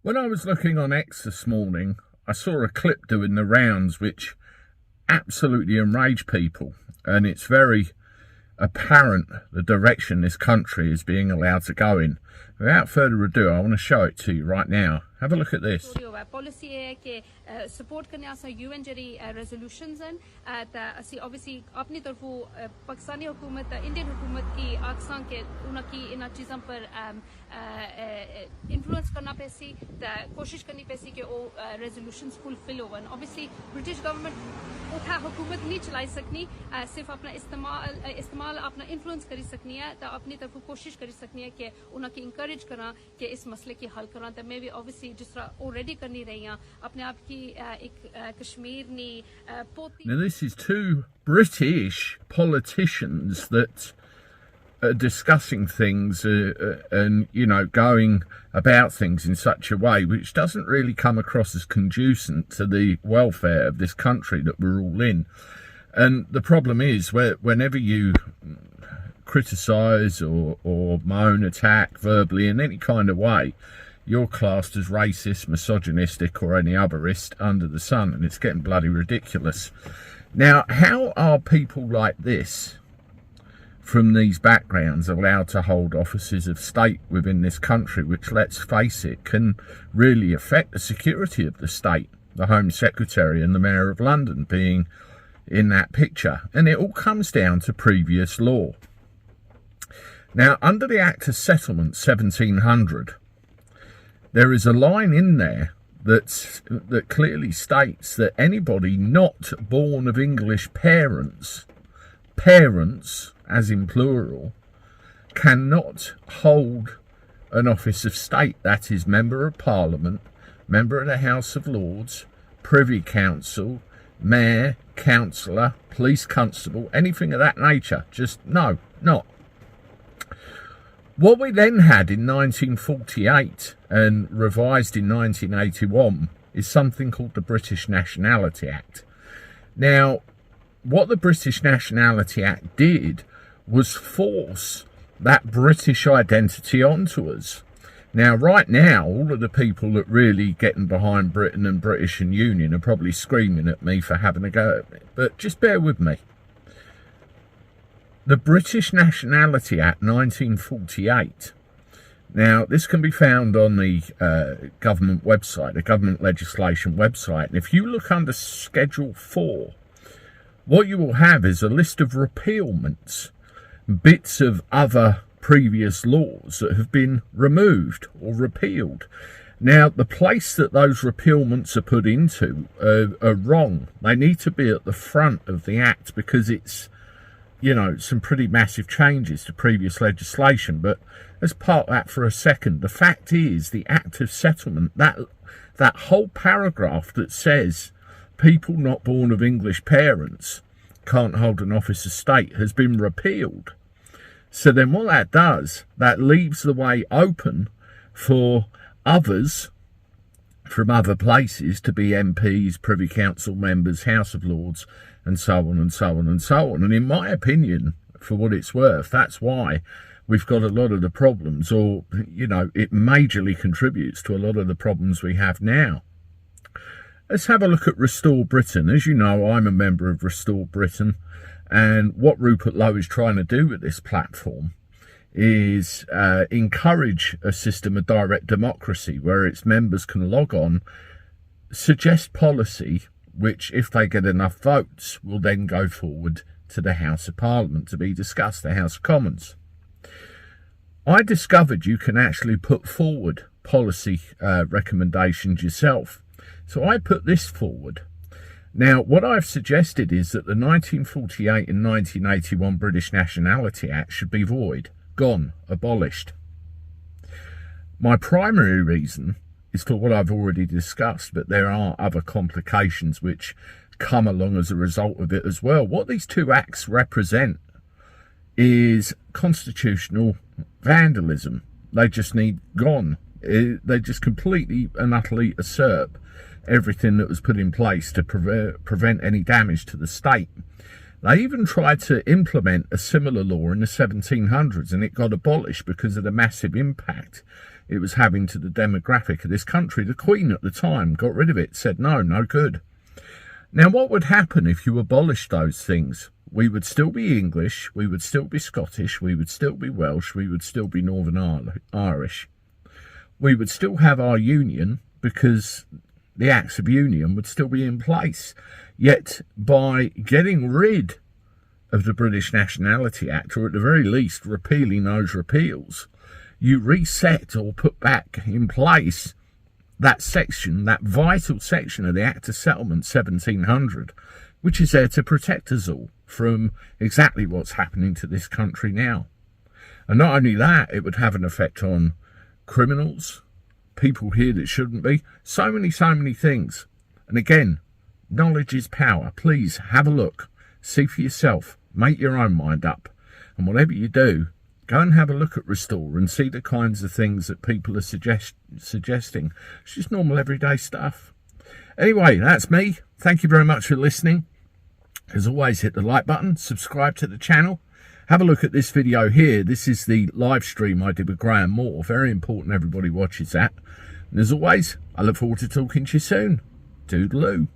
When I was looking on X this morning, I saw a clip doing the rounds which absolutely enraged people, and it's very apparent the direction this country is being allowed to go in. Without further ado, I want to show it to you right now. Have a look at this. Policy है कि support करने आसा UN जरी resolutions हैं ता असी obviously अपनी तरफों पाकिस्तानी हुकूमत इंडियन हुकूमत की आक्सां के उनकी इन चीज़ों पर influence करना पैसी ता कोशिश करनी पैसी कि वो resolutions fulfill होवन. Obviously British government उठा हुकूमत नहीं चलाई सकनी सिर्फ अपना इस्तेमाल अपना influence करी सकनी है ता अपनी तरफों कोशिश करी सकनी है कि उनकी encourage करा कि इस मसले की हल करा ता मैं भी obviously जिस तरह already करनी रही हैं अपने आप की एक कश्मीर नी पोती. Now this is two British politicians that are discussing things and, you know, going about things in such a way which doesn't really come across as conducive to the welfare of this country that we're all in. And the problem is, whenever you criticise or moan, attack verbally in any kind of way, you're classed as racist, misogynistic or any otherist under the sun, and it's getting bloody ridiculous. Now, how are people like this from these backgrounds allowed to hold offices of state within this country, which, let's face it, can really affect the security of the state? The Home Secretary and the Mayor of London being in that picture. And it all comes down to previous law. Now, under the Act of Settlement 1700, there is a line in there that clearly states that anybody not born of English parents, as in plural, cannot hold an office of state. That is Member of Parliament, Member of the House of Lords, Privy Council, Mayor, Councillor, Police Constable, anything of that nature. Just no, not. What we then had in 1948 and revised in 1981 is something called the British Nationality Act. Now, what the British Nationality Act did was force that British identity onto us. Now, right now, all of the people that really getting behind Britain and British and Union are probably screaming at me for having a go at it. But just bear with me. The British Nationality Act 1948. Now, this can be found on the government website, the government legislation website. And if you look under Schedule 4, what you will have is a list of repealments, bits of other previous laws that have been removed or repealed. Now, the place that those repealments are put into are wrong. They need to be at the front of the Act because it's, you know, some pretty massive changes to previous legislation. But let's park that for a second. The fact is, the Act of Settlement, that whole paragraph that says people not born of English parents can't hold an office of state has been repealed. So then what that does, that leaves the way open for others from other places to be MPs, Privy Council members, House of Lords, and so on and so on and so on. And in my opinion, for what it's worth, that's why we've got a lot of the problems, or, you know, it majorly contributes to a lot of the problems we have now. Let's have a look at Restore Britain. As you know, I'm a member of Restore Britain, and what Rupert Lowe is trying to do with this platform is encourage a system of direct democracy where its members can log on, suggest policy, which, if they get enough votes, will then go forward to the House of Parliament to be discussed, the House of Commons. I discovered you can actually put forward policy recommendations yourself. So I put this forward. Now, what I've suggested is that the 1948 and 1981 British Nationality Act should be void, gone, abolished. My primary reason is for what I've already discussed, but there are other complications which come along as a result of it as well. What these two acts represent is constitutional vandalism. They just need gone. They just completely and utterly usurp everything that was put in place to prevent any damage to the state. They even tried to implement a similar law in the 1700s, and it got abolished because of the massive impact it was having to the demographic of this country. The Queen at the time got rid of it, said no, no good. Now, what would happen if you abolished those things? We would still be English, we would still be Scottish, we would still be Welsh, we would still be Northern Irish. We would still have our union because the Acts of Union would still be in place. Yet, by getting rid of the British Nationality Act, or at the very least repealing those repeals, you reset or put back in place that section, that vital section of the Act of Settlement 1700, which is there to protect us all from exactly what's happening to this country now. And not only that, it would have an effect on criminals, people here that shouldn't be, so many things. And again, knowledge is power. Please have a look, see for yourself, make your own mind up. And whatever you do, go and have a look at Restore and see the kinds of things that people are suggesting. It's just normal everyday stuff. Anyway, that's me. Thank you very much for listening. As always, hit the like button, subscribe to the channel. Have a look at this video here. This is the live stream I did with Graham Moore. Very important everybody watches that. And as always, I look forward to talking to you soon. Toodaloo.